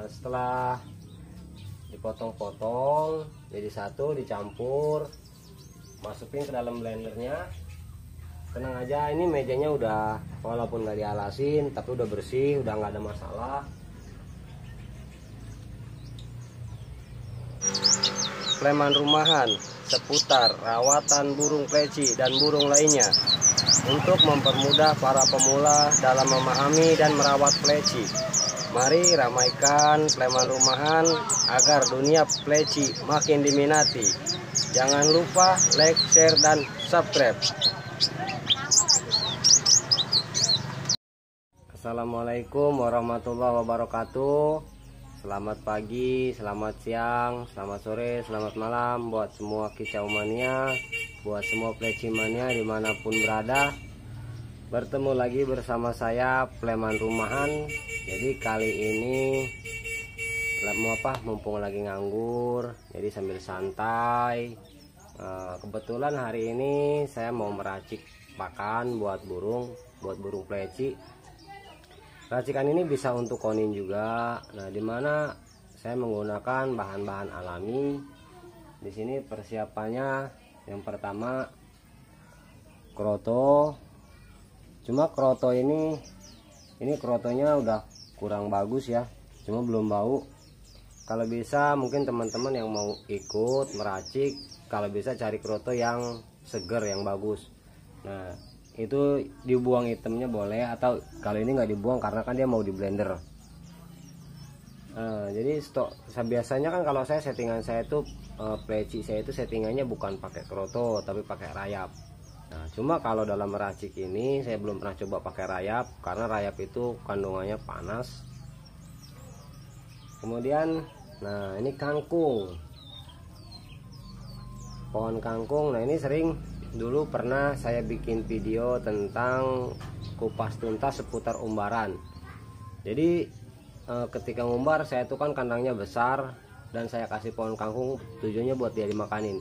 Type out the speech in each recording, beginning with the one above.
Setelah dipotong-potong jadi satu, dicampur, masukin ke dalam blendernya. Tenang aja, ini mejanya udah, walaupun nggak dialasin tapi udah bersih, udah nggak ada masalah. Pleman rumahan seputar rawatan burung pleci dan burung lainnya untuk mempermudah para pemula dalam memahami dan merawat pleci. Mari ramaikan pleman rumahan agar dunia pleci makin diminati. Jangan lupa like, share, dan subscribe. Assalamualaikum warahmatullahi wabarakatuh. Selamat pagi, selamat siang, selamat sore, selamat malam buat semua kicau mania, buat semua pleci mania dimanapun berada. Bertemu lagi bersama saya Pleman Rumahan. Jadi kali ini mumpung lagi nganggur, jadi sambil santai. Kebetulan hari ini saya mau meracik pakan buat burung pleci. Racikan ini bisa untuk konin juga. Nah, dimana saya menggunakan bahan-bahan alami. Di sini persiapannya yang pertama kroto. Cuma kroto ini krotonya udah kurang bagus ya, cuma belum bau. Kalau bisa mungkin teman-teman yang mau ikut meracik, kalau bisa cari kroto yang seger, yang bagus. Nah, itu dibuang itemnya boleh, atau kalau ini nggak dibuang karena kan dia mau di blender. Nah, jadi biasanya kan kalau settingan saya tuh pleci saya itu settingannya bukan pakai kroto tapi pakai rayap. Nah, cuma kalau dalam meracik ini saya belum pernah coba pakai rayap karena rayap itu kandungannya panas. Kemudian, nah ini kangkung, pohon kangkung. Nah, ini sering dulu pernah saya bikin video tentang kupas tuntas seputar umbaran. Jadi ketika ngumbar saya tuh kan kandangnya besar dan saya kasih pohon kangkung tujuannya buat dia dimakanin.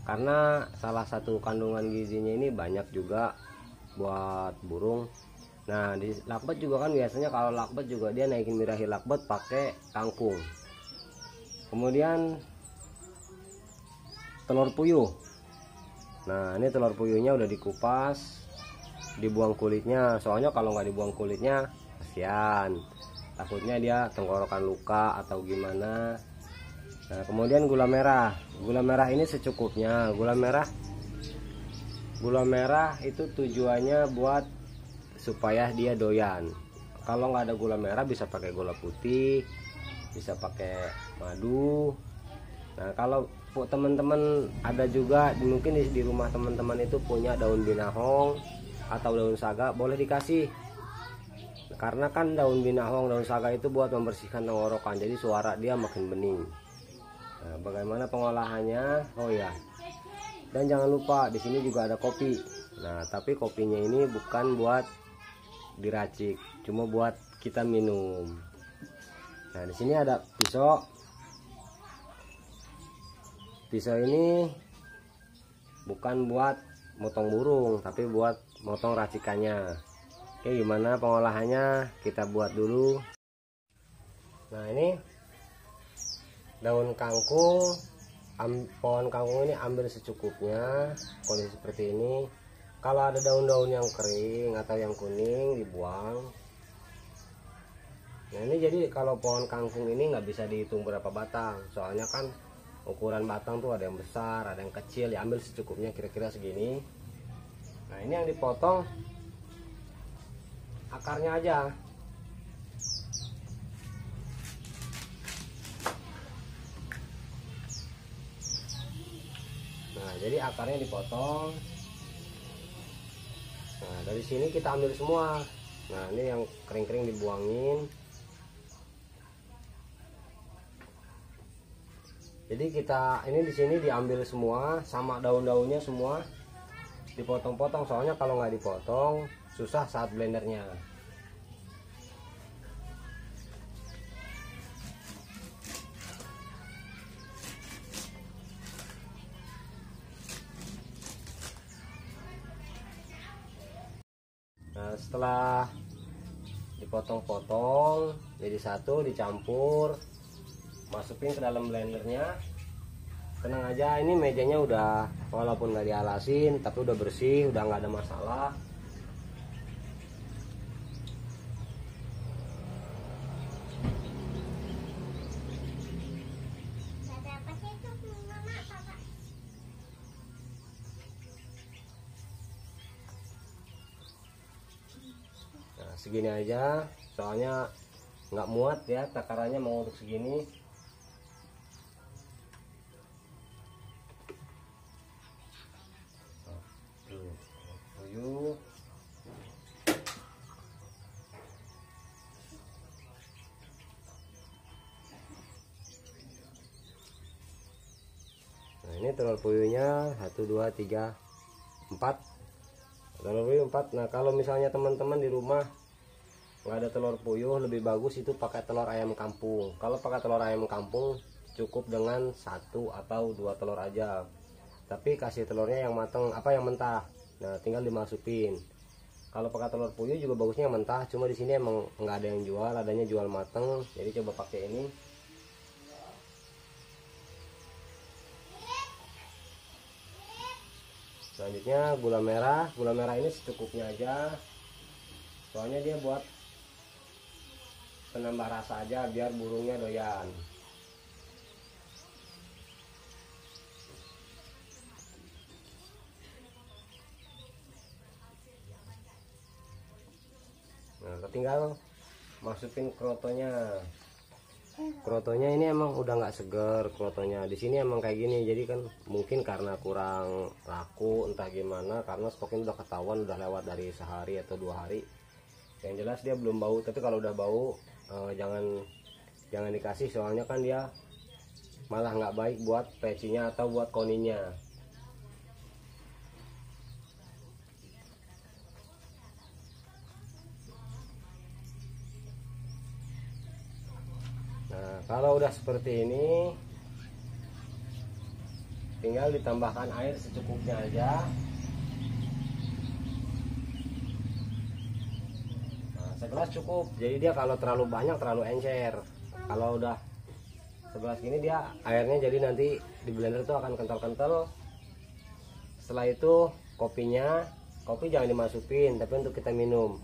Karena salah satu kandungan gizinya ini banyak juga buat burung. Nah, di lakbet juga kan biasanya kalau lakbet juga dia naikin birahi lakbet pakai kangkung. Kemudian telur puyuh. Nah, ini telur puyuhnya udah dikupas, dibuang kulitnya. Soalnya kalau nggak dibuang kulitnya kasihan, takutnya dia tenggorokan luka atau gimana. Nah, kemudian gula merah ini secukupnya. Gula merah itu tujuannya buat supaya dia doyan. Kalau nggak ada gula merah bisa pakai gula putih, bisa pakai madu. Nah, kalau teman-teman ada juga mungkin di rumah teman-teman itu punya daun binahong atau daun saga, boleh dikasih. Karena kan daun binahong, daun saga itu buat membersihkan tenggorokan, jadi suara dia makin bening. Nah, bagaimana pengolahannya? Oh ya, dan jangan lupa di sini juga ada kopi. Nah, tapi kopinya ini bukan buat diracik, cuma buat kita minum. Nah, di sini ada pisau. Pisau ini bukan buat motong burung, tapi buat motong racikannya. Oke, gimana pengolahannya? Kita buat dulu. Nah, ini daun kangkung, pohon kangkung ini ambil secukupnya. Kondisi seperti ini. Kalau ada daun-daun yang kering atau yang kuning dibuang. Nah, ini jadi kalau pohon kangkung ini nggak bisa dihitung berapa batang, soalnya kan ukuran batang tuh ada yang besar, ada yang kecil. Ya, ambil secukupnya, kira-kira segini. Nah, ini yang dipotong akarnya aja. Nah, jadi akarnya dipotong. Nah, dari sini kita ambil semua. Nah, ini yang kering-kering dibuangin. Jadi ini di sini diambil semua, sama daun-daunnya semua dipotong-potong. Soalnya kalau nggak dipotong susah saat blendernya. Nah, setelah dipotong-potong jadi satu, dicampur, masukin ke dalam blendernya. Tenang aja, ini mejanya udah walaupun nggak dialasin tapi udah bersih, udah nggak ada masalah. Nah, segini aja, soalnya nggak muat ya takarannya mau untuk segini. Nah, ini telur puyuhnya 1 2 3 4. Telur puyuh 4. Nah, kalau misalnya teman-teman di rumah nggak ada telur puyuh, lebih bagus itu pakai telur ayam kampung. Kalau pakai telur ayam kampung cukup dengan 1 atau 2 telur aja, tapi kasih telurnya yang matang, yang mentah. Nah, tinggal dimasukin. Kalau pakai telur puyuh juga bagusnya yang mentah, cuma di sini emang nggak ada yang jual, adanya jual matang, jadi coba pakai ini. Selanjutnya gula merah. Gula merah ini secukupnya aja, soalnya dia buat penambah rasa aja biar burungnya doyan. Nah, tinggal masukin krotonya. Krotonya ini emang udah nggak seger krotonya. Di sini emang kayak gini, jadi kan mungkin karena kurang laku entah gimana, karena stoknya udah ketahuan udah lewat dari sehari atau 2 hari. Yang jelas dia belum bau, tapi kalau udah bau jangan dikasih, soalnya kan dia malah nggak baik buat pecinya atau buat koninya. Nah, kalau udah seperti ini tinggal ditambahkan air secukupnya aja. Nah, segelas cukup, jadi dia kalau terlalu banyak terlalu encer. Kalau udah segelas gini dia airnya jadi nanti di blender itu akan kental-kental. Setelah itu kopi jangan dimasukin, tapi untuk kita minum.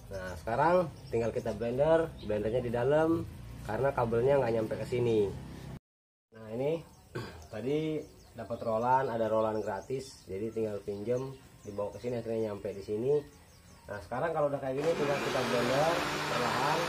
Nah, sekarang tinggal kita blendernya di dalam karena kabelnya nggak nyampe ke sini. Nah, ini tadi dapat rolan, ada rolan gratis, jadi tinggal pinjem dibawa ke sini, akhirnya nyampe di sini. Nah, sekarang kalau udah kayak gini tinggal kita blender perlahan.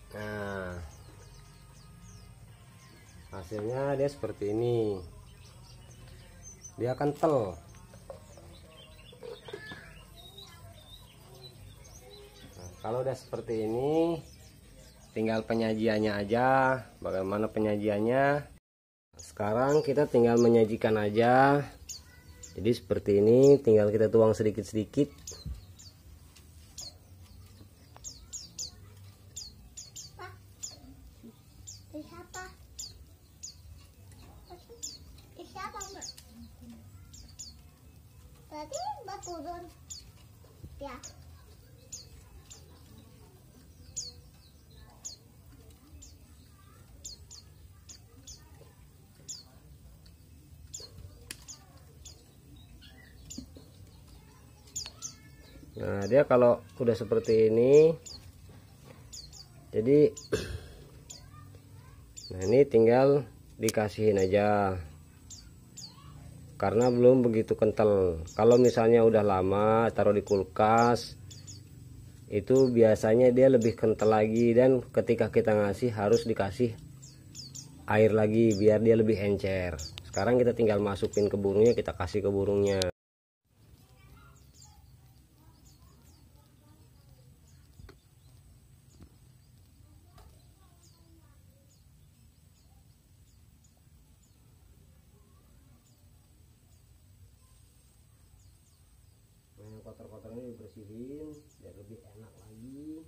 Nah, hasilnya dia seperti ini. Dia kental. Nah, kalau udah seperti ini tinggal penyajiannya aja. Bagaimana penyajiannya? Sekarang kita tinggal menyajikan aja. Jadi seperti ini, tinggal kita tuang sedikit-sedikit. Nah, dia kalau udah seperti ini, jadi nah ini tinggal dikasihin aja karena belum begitu kental. Kalau misalnya udah lama taruh di kulkas, itu biasanya dia lebih kental lagi, dan ketika kita ngasih harus dikasih air lagi biar dia lebih encer. Sekarang kita tinggal masukin ke burungnya, kita kasih ke burungnya. Yang kotor-kotor ini dibersihin biar lebih enak lagi.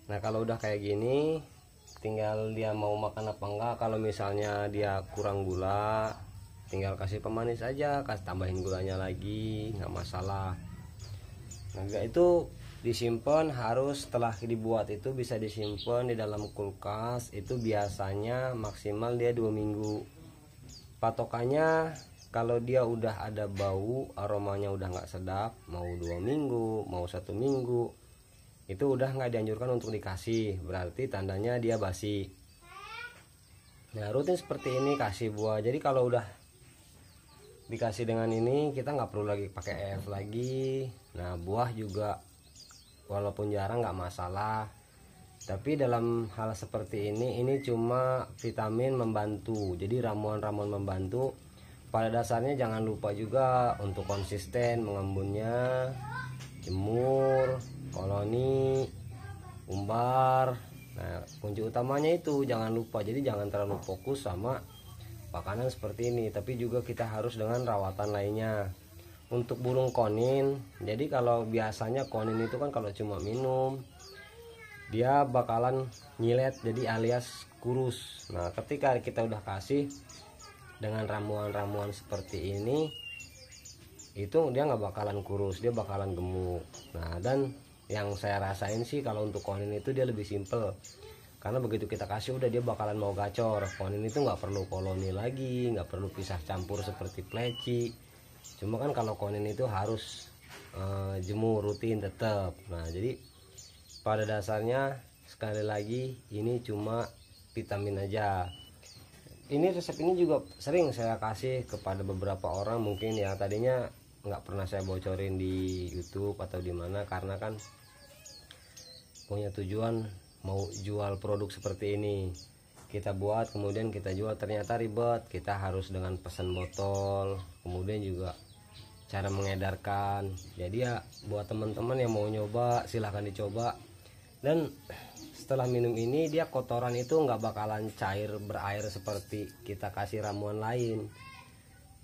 Nah kalau udah kayak gini, tinggal dia mau makan apa enggak. Kalau misalnya dia kurang gula, tinggal kasih pemanis aja, kasih tambahin gulanya lagi, nggak masalah. Nah itu disimpan, harus setelah dibuat itu bisa disimpan di dalam kulkas, itu biasanya maksimal dia 2 minggu. Patokannya kalau dia udah ada bau, aromanya udah nggak sedap, mau 2 minggu, mau 1 minggu, itu udah nggak dianjurkan untuk dikasih, berarti tandanya dia basi. Nah rutin seperti ini kasih buah. Jadi kalau udah dikasih dengan ini, kita nggak perlu lagi pakai EF lagi. Nah buah juga walaupun jarang nggak masalah, tapi dalam hal seperti ini cuma vitamin membantu, jadi ramuan-ramuan membantu. Pada dasarnya jangan lupa juga untuk konsisten mengembunnya, jemur, koloni, umbar. Nah kunci utamanya itu jangan lupa. Jadi jangan terlalu fokus sama makanan seperti ini, tapi juga kita harus dengan rawatan lainnya. Untuk burung konin, jadi kalau biasanya konin itu kan kalau cuma minum dia bakalan nyilet, jadi alias kurus. Nah ketika kita udah kasih dengan ramuan-ramuan seperti ini, itu dia nggak bakalan kurus, dia bakalan gemuk. Nah dan yang saya rasain sih kalau untuk konin itu dia lebih simple, karena begitu kita kasih udah dia bakalan mau gacor. Konin itu nggak perlu koloni lagi, nggak perlu pisah campur seperti pleci. Cuma kan kalau konin itu harus jemur rutin tetap. Nah jadi pada dasarnya sekali lagi ini cuma vitamin aja. Ini resep ini juga sering saya kasih kepada beberapa orang, mungkin ya tadinya nggak pernah saya bocorin di YouTube atau di mana, karena kan punya tujuan mau jual produk seperti ini. Kita buat kemudian kita jual, ternyata ribet, kita harus dengan pesan botol, kemudian juga cara mengedarkan. Jadi ya buat teman-teman yang mau nyoba silahkan dicoba. Dan setelah minum ini dia kotoran itu nggak bakalan cair berair seperti kita kasih ramuan lain.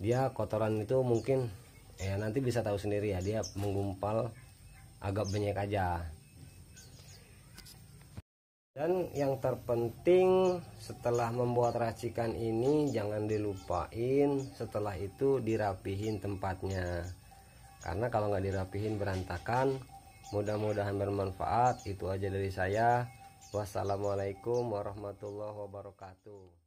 Dia kotoran itu mungkin ya nanti bisa tahu sendiri ya, dia menggumpal agak banyak aja. Dan yang terpenting setelah membuat racikan ini jangan dilupain setelah itu dirapihin tempatnya, karena kalau nggak dirapihin berantakan. Mudah-mudahan bermanfaat. Itu aja dari saya. Wassalamualaikum warahmatullahi wabarakatuh.